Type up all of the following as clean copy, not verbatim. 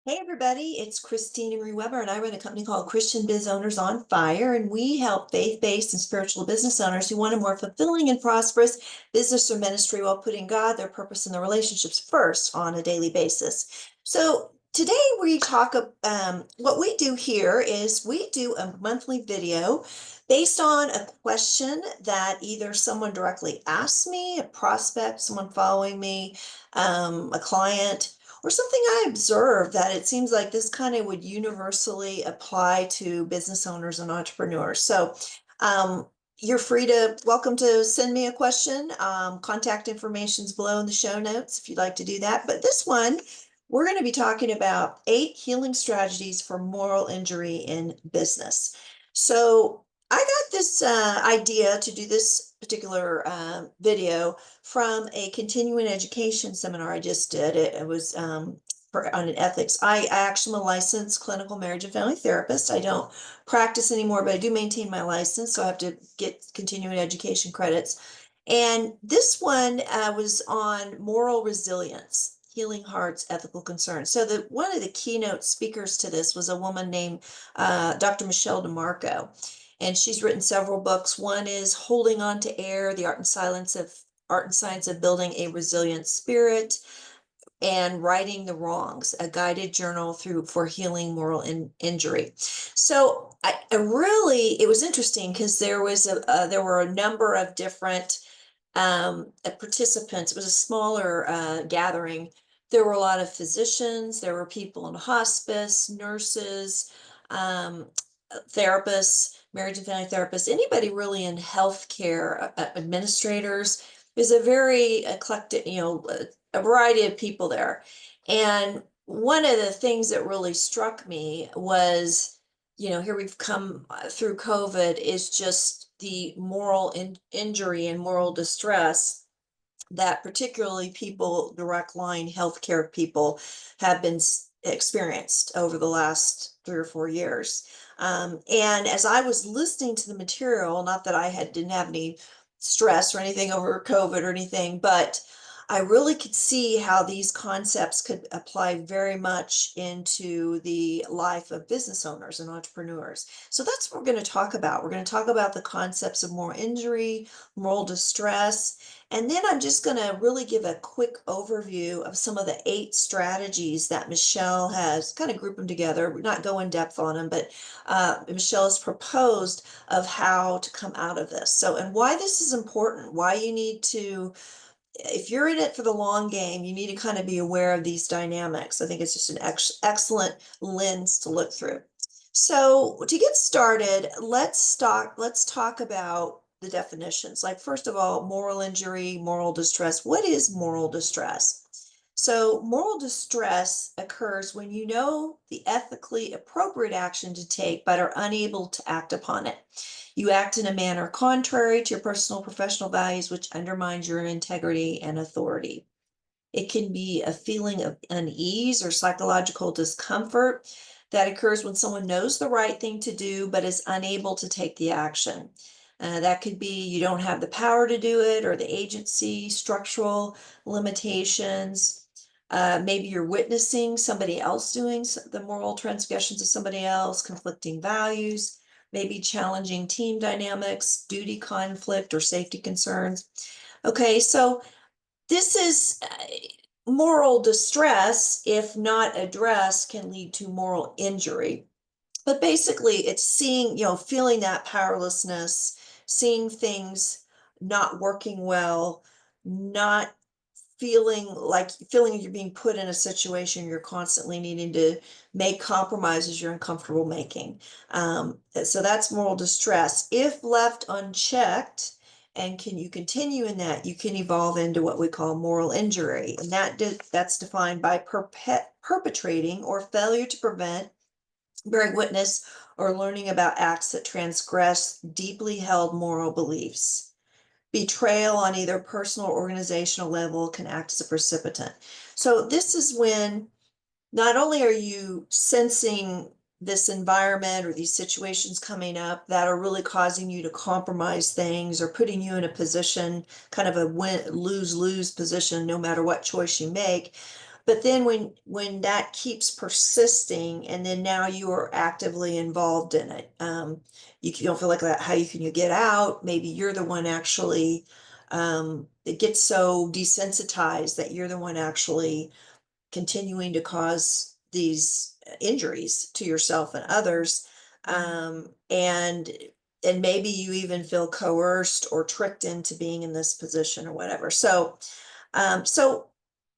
Hey everybody, it's Christine Marie Weber, and I run a company called Christian Biz Owners on Fire, and we help faith-based and spiritual business owners who want a more fulfilling and prosperous business or ministry while putting God, their purpose, and their relationships first on a daily basis. So today we talk. What we do here is we do a monthly video based on a question that either someone directly asks me, a prospect, someone following me, a client or something I observed that it seems like this kind of would universally apply to business owners and entrepreneurs. So you're welcome to send me a question. Contact information's below in the show notes if you'd like to do that. But this one, we're going to be talking about 8 healing strategies for moral injury in business. So I got this idea to do this particular video from a continuing education seminar I just did. It was on an ethics. I actually am a licensed clinical marriage and family therapist. I don't practice anymore, but I do maintain my license, so I have to get continuing education credits. And this one was on moral resilience, healing hearts, ethical concerns. So one of the keynote speakers to this was a woman named Dr. Michelle DeMarco. And she's written several books. One is Holding On to Air, The Art and Science of Building a Resilient Spirit, and Righting the Wrongs, a guided journal for healing moral injury. So I really, it was interesting because there were a number of different participants. It was a smaller gathering. There were a lot of physicians, there were people in hospice, nurses, um, therapists, marriage and family therapists, anybody really in healthcare, administrators. It was a very eclectic, a variety of people there. And one of the things that really struck me was, here we've come through COVID, is just the moral injury and moral distress that particularly people, direct line healthcare people, have been experienced over the last 3 or 4 years. And as I was listening to the material, not that didn't have any stress or anything over COVID or anything, but I really could see how these concepts could apply very much into the life of business owners and entrepreneurs. So that's what we're going to talk about. We're going to talk about the concepts of moral injury, moral distress, and then I'm just going to really give a quick overview of some of the 8 strategies that Michelle has kind of grouped them together. We're not go in depth on them, but Michelle has proposed of how to come out of this. So, and why this is important, why you need to, if you're in it for the long game, you need to kind of be aware of these dynamics. I think it's just an excellent lens to look through. So to get started, let's talk about the definitions. Like, first of all, moral injury, moral distress. What is moral distress? So moral distress occurs when you know the ethically appropriate action to take, but are unable to act upon it. You act in a manner contrary to your personal professional values, which undermines your integrity and authority. It can be a feeling of unease or psychological discomfort that occurs when someone knows the right thing to do but is unable to take the action. That could be you don't have the power to do it, or the agency, structural limitations. Maybe you're witnessing somebody else doing the moral transgressions of somebody else, conflicting values, maybe challenging team dynamics, duty conflict, or safety concerns. Okay, so this is moral distress, if not addressed, can lead to moral injury. But basically, it's seeing, feeling that powerlessness, seeing things not working well, not feeling you're being put in a situation you're constantly needing to make compromises you're uncomfortable making. So that's moral distress. If left unchecked, and can you continue in that, you can evolve into what we call moral injury, and that's defined by perpetrating or failure to prevent, bearing witness, or learning about acts that transgress deeply held moral beliefs. Betrayal on either personal or organizational level can act as a precipitant. So this is when not only are you sensing this environment or these situations coming up that are really causing you to compromise things or putting you in a position, kind of a lose-lose position, no matter what choice you make, But then when that keeps persisting, and then now you are actively involved in it, you don't feel like that. How can you get out? Maybe you're the one actually. It gets so desensitized that you're the one actually continuing to cause these injuries to yourself and others. And maybe you even feel coerced or tricked into being in this position or whatever. So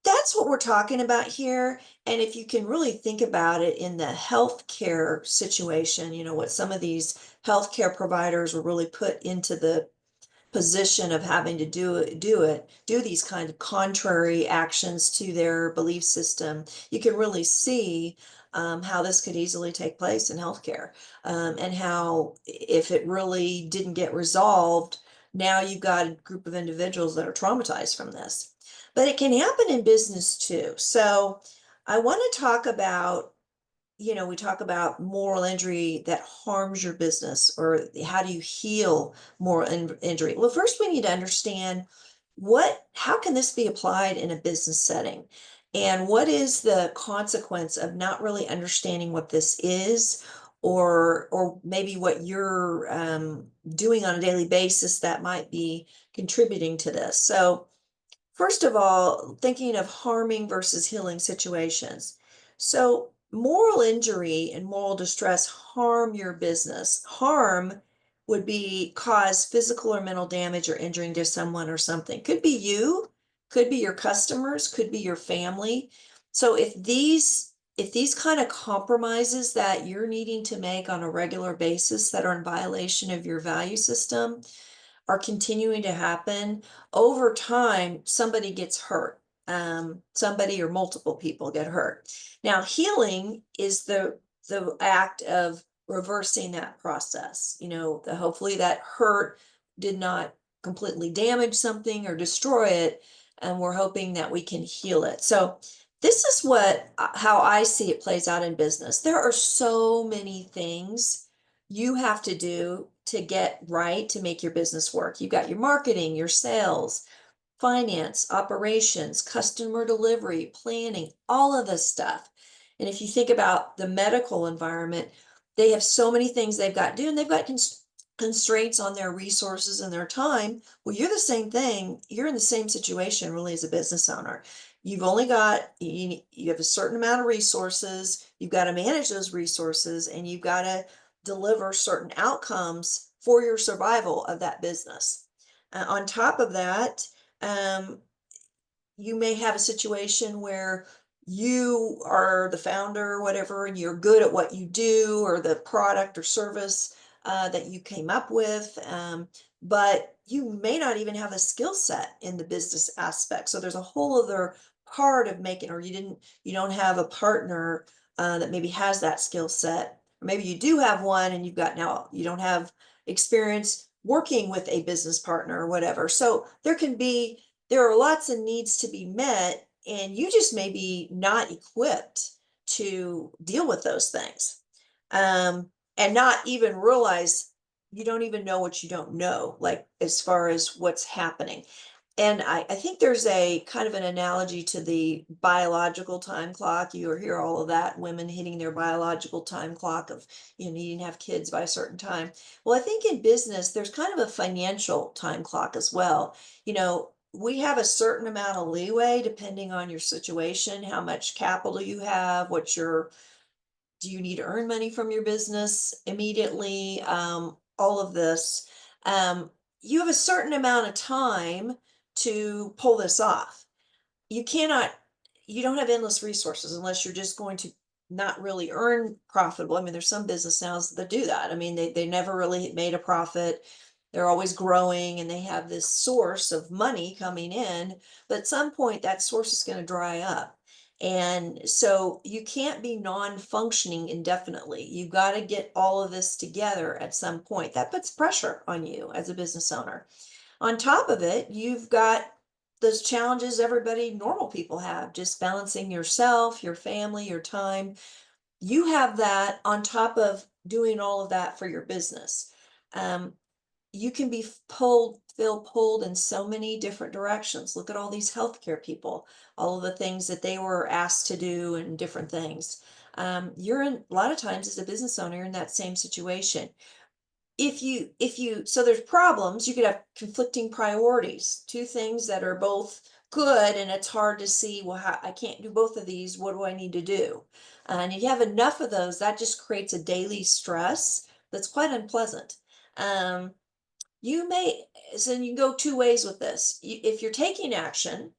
that's what we're talking about here. And if you can really think about it in the healthcare situation, what some of these healthcare providers were really put into the position of having to do these kind of contrary actions to their belief system, you can really see how this could easily take place in healthcare, and how if it really didn't get resolved, now you've got a group of individuals that are traumatized from this. But it can happen in business too. So I want to talk about, we talk about moral injury that harms your business, or how do you heal injury? Well, first we need to understand how can this be applied in a business setting? And what is the consequence of not really understanding what this is, or maybe what you're doing on a daily basis that might be contributing to this? So, first of all, thinking of harming versus healing situations. So, moral injury and moral distress harm your business. Harm would be cause physical or mental damage or injuring to someone or something. Could be you, could be your customers, could be your family. So if these kind of compromises that you're needing to make on a regular basis that are in violation of your value system are continuing to happen, over time, somebody gets hurt. Somebody or multiple people get hurt. Now, healing is the act of reversing that process. Hopefully that hurt did not completely damage something or destroy it, and we're hoping that we can heal it. So this is how I see it plays out in business. There are so many things you have to do to get right to make your business work. You've got your marketing, your sales, finance, operations, customer delivery, planning, all of this stuff. And if you think about the medical environment, they have so many things they've got to do, and they've got constraints on their resources and their time. Well, you're the same thing. You're in the same situation really as a business owner. You've only got, you have a certain amount of resources. You've got to manage those resources, and you've got to deliver certain outcomes for your survival of that business. On top of that, um, you may have a situation where you are the founder or whatever, and you're good at what you do or the product or service that you came up with, but you may not even have a skill set in the business aspect. So there's a whole other part of making, or you don't have a partner that maybe has that skill set, or maybe you do have one and you don't have experience working with a business partner or whatever. So there are lots of needs to be met, and you just may be not equipped to deal with those things, and not even realize you don't even know what you don't know, like as far as what's happening. And I think there's a kind of an analogy to the biological time clock. You hear all of that, women hitting their biological time clock of, needing to have kids by a certain time. Well, I think in business, there's kind of a financial time clock as well. We have a certain amount of leeway depending on your situation, how much capital you have, do you need to earn money from your business immediately? All of this. Um, you have a certain amount of time to pull this off. You cannot, you don't have endless resources unless you're just going to not really earn profitable. I mean, there's some business now that do that. I mean, they never really made a profit. They're always growing and they have this source of money coming in, but at some point that source is going to dry up. And so you can't be non-functioning indefinitely. You've got to get all of this together at some point. That puts pressure on you as a business owner. On top of it, you've got those challenges everybody, normal people have, just balancing yourself, your family, your time. You have that on top of doing all of that for your business. Um, you can be feel pulled in so many different directions. Look at all these healthcare people, all of the things that they were asked to do and different things. You're in a lot of times as a business owner, you're in that same situation. So there's problems, you could have conflicting priorities, two things that are both good, and it's hard to see, well, how I can't do both of these, what do I need to do? And if you have enough of those, that just creates a daily stress that's quite unpleasant. Um, you may, so you can go two ways with this. If you're taking action,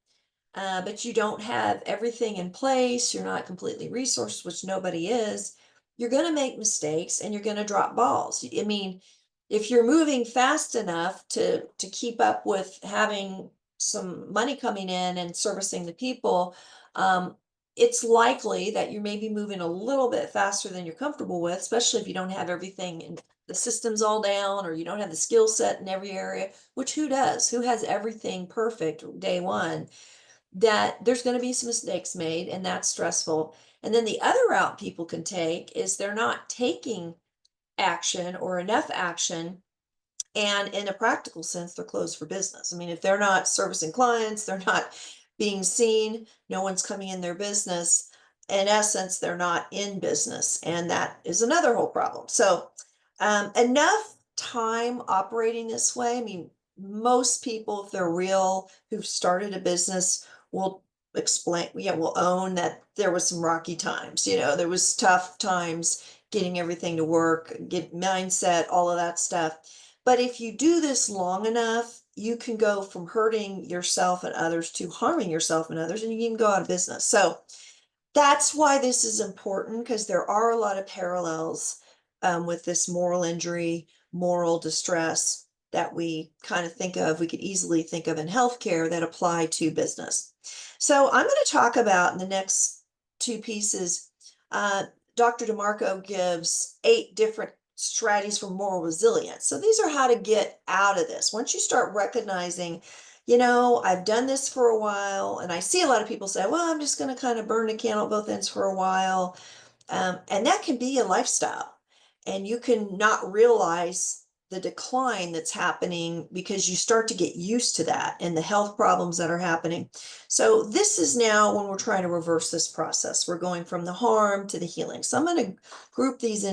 but you don't have everything in place, you're not completely resourced, which nobody is, you're going to make mistakes and you're going to drop balls. I mean, if you're moving fast enough to keep up with having some money coming in and servicing the people, um, it's likely that you may be moving a little bit faster than you're comfortable with, especially if you don't have everything in the systems all down, or you don't have the skill set in every area, which who does? Who has everything perfect day one? That there's going to be some mistakes made, and that's stressful. And then the other route people can take is they're not taking action or enough action, and in a practical sense, they're closed for business. I mean, if they're not servicing clients, they're not being seen, no one's coming in their business. In essence, they're not in business. And that is another whole problem. So, enough time operating this way. I mean, most people, if they're real, who've started a business, will explain, will own that there was some rocky times. There was tough times getting everything to work, get mindset, all of that stuff. But if you do this long enough, you can go from hurting yourself and others to harming yourself and others, and you can even go out of business. So that's why this is important, because there are a lot of parallels with this moral injury, moral distress that we kind of think of, we could easily think of in healthcare that apply to business. So I'm going to talk about in the next two pieces. Dr. DeMarco gives 8 different strategies for moral resilience. So these are how to get out of this. Once you start recognizing, I've done this for a while, and I see a lot of people say, well, I'm just going to kind of burn the candle at both ends for a while. And that can be a lifestyle. And you can not realize the decline that's happening because you start to get used to that and the health problems that are happening. So this is now when we're trying to reverse this process. We're going from the harm to the healing. So I'm going to group these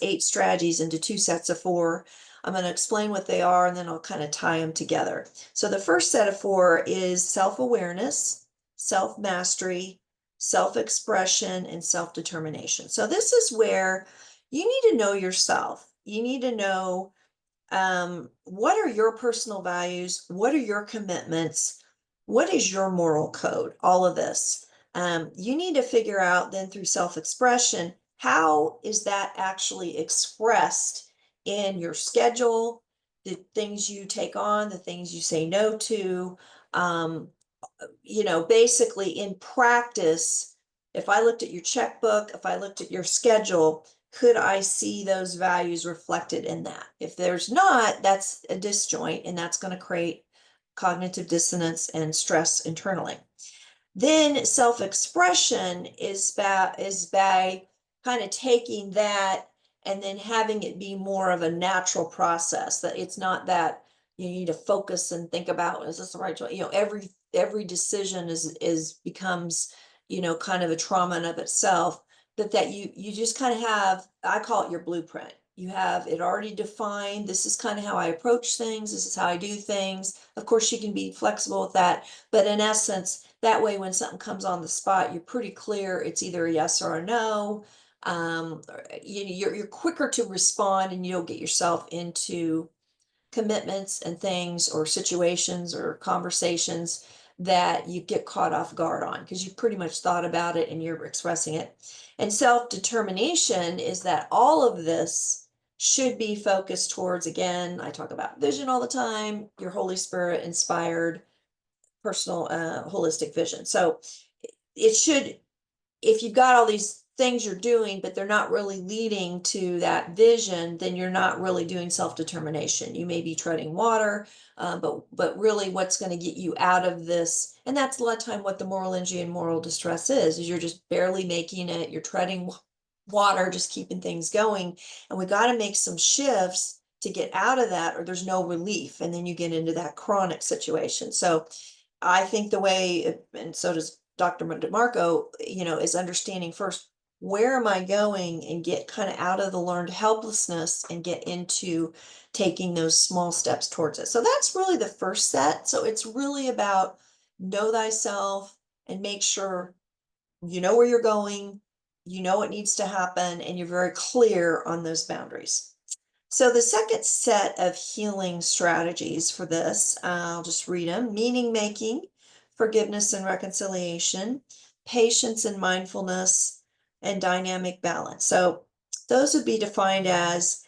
8 strategies into 2 sets of 4. I'm going to explain what they are, and then I'll kind of tie them together. So the first set of 4 is self-awareness, self-mastery, self-expression, and self-determination. So this is where you need to know yourself. You need to know, what are your personal values? What are your commitments? What is your moral code? All of this. You need to figure out then through self-expression, how is that actually expressed in your schedule, the things you take on, the things you say no to. Basically in practice, if I looked at your checkbook, if I looked at your schedule, could I see those values reflected in that? If there's not, that's a disjoint, and that's going to create cognitive dissonance and stress internally. Then self-expression is by kind of taking that and then having it be more of a natural process, that it's not that you need to focus and think about, is this the right choice? Every decision is becomes, kind of a trauma in of itself, but that you just kind of have, I call it your blueprint. You have it already defined. This is kind of how I approach things. This is how I do things. Of course, you can be flexible with that, but in essence, that way, when something comes on the spot, you're pretty clear. It's either a yes or a no. You're quicker to respond, and you don't get yourself into commitments and things or situations or conversations that you get caught off guard on, because you pretty much thought about it and you're expressing it. And self-determination is that all of this should be focused towards, again, I talk about vision all the time, your Holy Spirit inspired personal holistic vision. So it should, if you've got all these things you're doing, but they're not really leading to that vision, then you're not really doing self-determination. You may be treading water, but really what's going to get you out of this, and that's a lot of time what the moral injury and moral distress is you're just barely making it, you're treading water, just keeping things going. And we got to make some shifts to get out of that, or there's no relief, and then you get into that chronic situation. So I think the way, and so does Dr. DeMarco, is understanding first, where am I going, and get kind of out of the learned helplessness and get into taking those small steps towards it. So that's really the first set. So it's really about know thyself and make sure you know where you're going, you know what needs to happen, and you're very clear on those boundaries. So the second set of healing strategies for this, I'll just read them: meaning making, forgiveness and reconciliation, patience and mindfulness, and dynamic balance. So those would be defined as,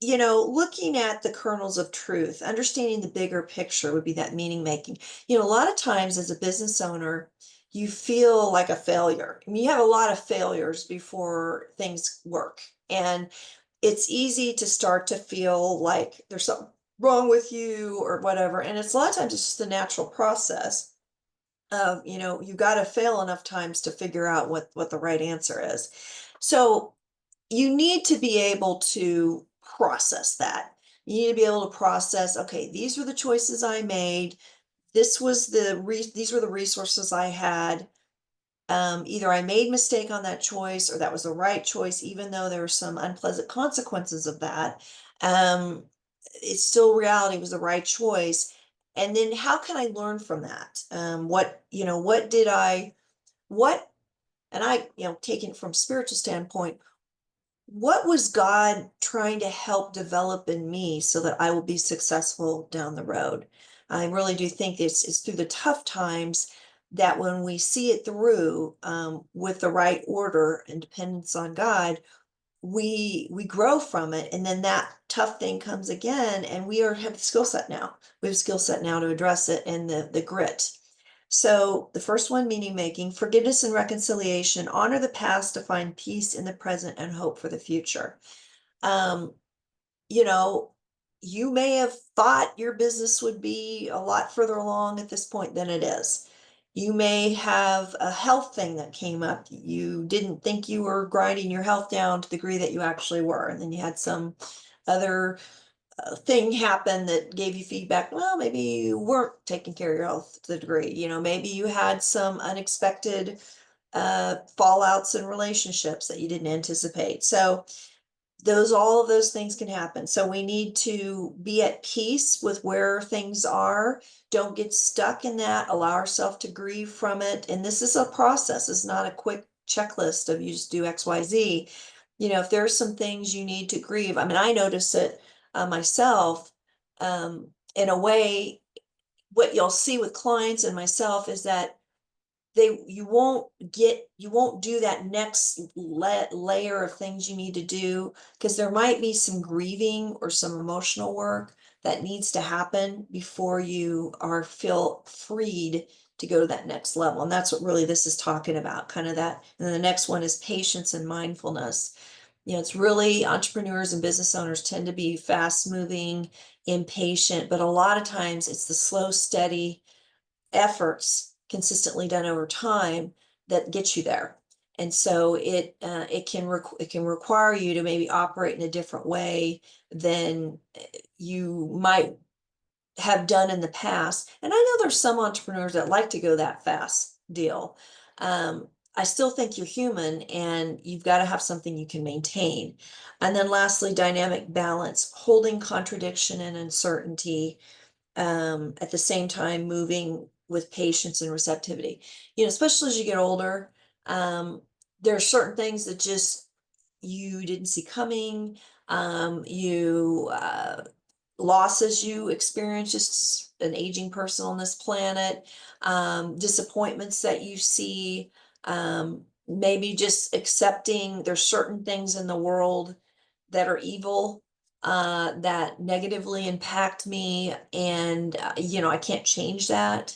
looking at the kernels of truth, understanding the bigger picture would be that meaning making. A lot of times as a business owner, you feel like a failure. I mean, you have a lot of failures before things work. And it's easy to start to feel like there's something wrong with you or whatever. And it's a lot of times it's just a natural process of, you've got to fail enough times to figure out what the right answer is. So you need to be able to process that. You need to be able to process, okay, these were the choices I made. These were the resources I had. Either I made mistake on that choice, or that was the right choice, even though there were some unpleasant consequences of that. Um, it's still reality, was the right choice. And then how can I learn from that? What did what, and I, taking it from a spiritual standpoint, what was God trying to help develop in me so that I will be successful down the road? I really do think it's through the tough times that when we see it through, with the right order and dependence on God, we grow from it, and then that tough thing comes again, and have the skill set now. We have a skill set now to address it, and the grit. So the first one, meaning making, forgiveness and reconciliation, honor the past to find peace in the present and hope for the future. Um, you know, you may have thought your business would be a lot further along at this point than it is. You may have a health thing that came up. You didn't think you were grinding your health down to the degree that you actually were. And then you had some other thing happen that gave you feedback. Well, maybe you weren't taking care of your health to the degree. Maybe you had some unexpected fallouts in relationships that you didn't anticipate. So all of those things can happen. So we need to be at peace with where things are. Don't get stuck in that. Allow ourselves to grieve from it. And this is a process. It's not a quick checklist of you just do XYZ. If there's some things you need to grieve, I mean, I notice it myself, in a way. What you'll see with clients and myself is that you won't do that next layer of things you need to do, because there might be some grieving or some emotional work that needs to happen before you are feel freed to go to that next level. And that's what really this is talking about, kind of that. And then the next one is patience and mindfulness. It's really, entrepreneurs and business owners tend to be fast moving, impatient, but a lot of times it's the slow, steady efforts consistently done over time that get you there. And so it can require you to maybe operate in a different way than you might have done in the past. And I know there's some entrepreneurs that like to go that fast deal. I still think you're human, and you've got to have something you can maintain. And then lastly, dynamic balance, holding contradiction and uncertainty, at the same time moving with patience and receptivity. Especially as you get older, there are certain things that just you didn't see coming. You Losses you experience just an aging person on this planet, disappointments that you see, maybe just accepting there's certain things in the world that are evil, that negatively impact me, and I can't change that.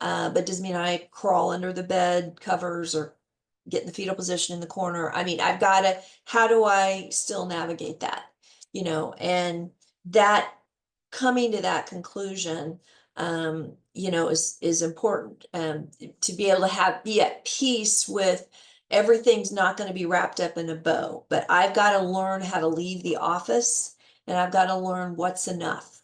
But doesn't mean I crawl under the bed covers or get in the fetal position in the corner. I mean, how do I still navigate that? And that coming to that conclusion, is important, to be able to be at peace with everything's not going to be wrapped up in a bow, but I've got to learn how to leave the office and I've got to learn what's enough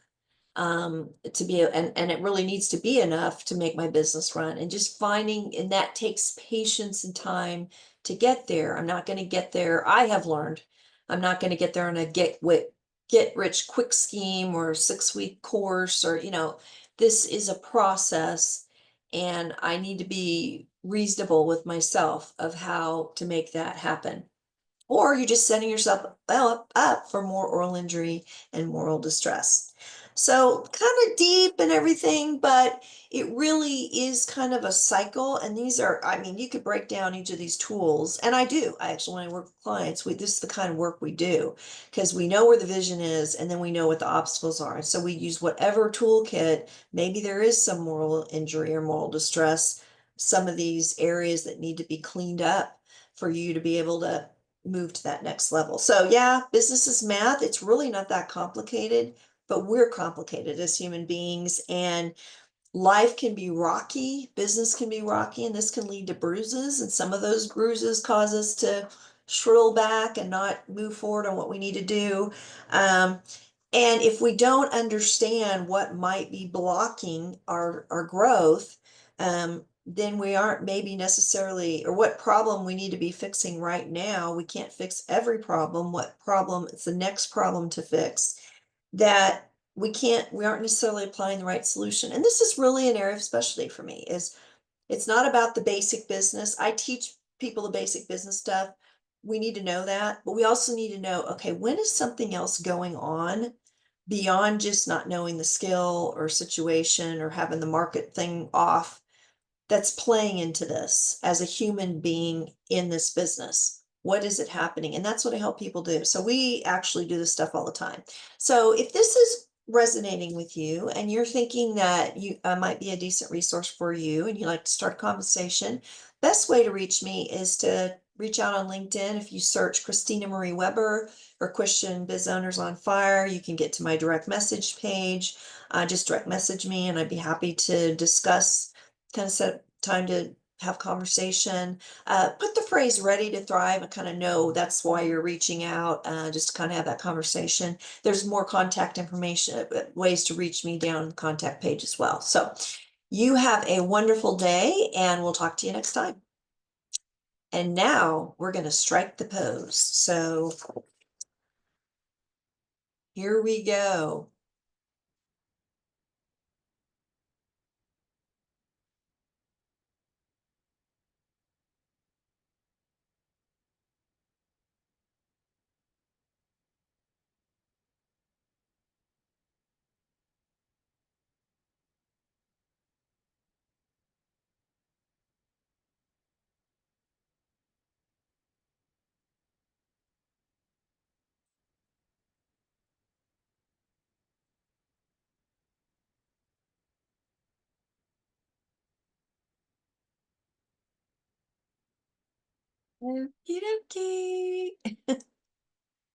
to be, and it really needs to be enough to make my business run, and just finding, and that takes patience and time to get there. I'm not going to get there. I have learned I'm not going to get there on a get rich quick scheme or 6 week course, or this is a process, and I need to be reasonable with myself of how to make that happen. Or you're just setting yourself up for more oral injury and moral distress. So kind of deep and everything, but it really is kind of a cycle. And these are, I mean, you could break down each of these tools, and I do. I actually, when I work with clients, this is the kind of work we do, because we know where the vision is, and then we know what the obstacles are. And so we use whatever toolkit. Maybe there is some moral injury or moral distress, some of these areas that need to be cleaned up for you to be able to move to that next level. So yeah, business is math. It's really not that complicated, but we're complicated as human beings, and life can be rocky, business can be rocky, and this can lead to bruises. And some of those bruises cause us to shrill back and not move forward on what we need to do. Um, and if we don't understand what might be blocking our growth, then we aren't maybe necessarily, or what problem we need to be fixing right now. We can't fix every problem. What problem is the next problem to fix? That we aren't necessarily applying the right solution. And this is really an area of specialty for me, is it's not about the basic business. I teach people the basic business stuff. We need to know that, but we also need to know, okay, when is something else going on beyond just not knowing the skill or situation or having the market thing off, that's playing into this as a human being in this business? What is it happening? And that's what I help people do. So we actually do this stuff all the time. So if this is resonating with you and you're thinking that you might be a decent resource for you, and you like to start a conversation, best way to reach me is to reach out on LinkedIn. If you search Christina Marie Weber or Christian Biz Owners on Fire, you can get to my direct message page. Just direct message me, and I'd be happy to discuss, kind of set time to have conversation. Put the phrase ready to thrive and kind of know that's why you're reaching out, just to kind of have that conversation. There's more contact information, ways to reach me down the contact page as well. So you have a wonderful day, and we'll talk to you next time. And now we're going to strike the pose. So here we go. Okie dokie.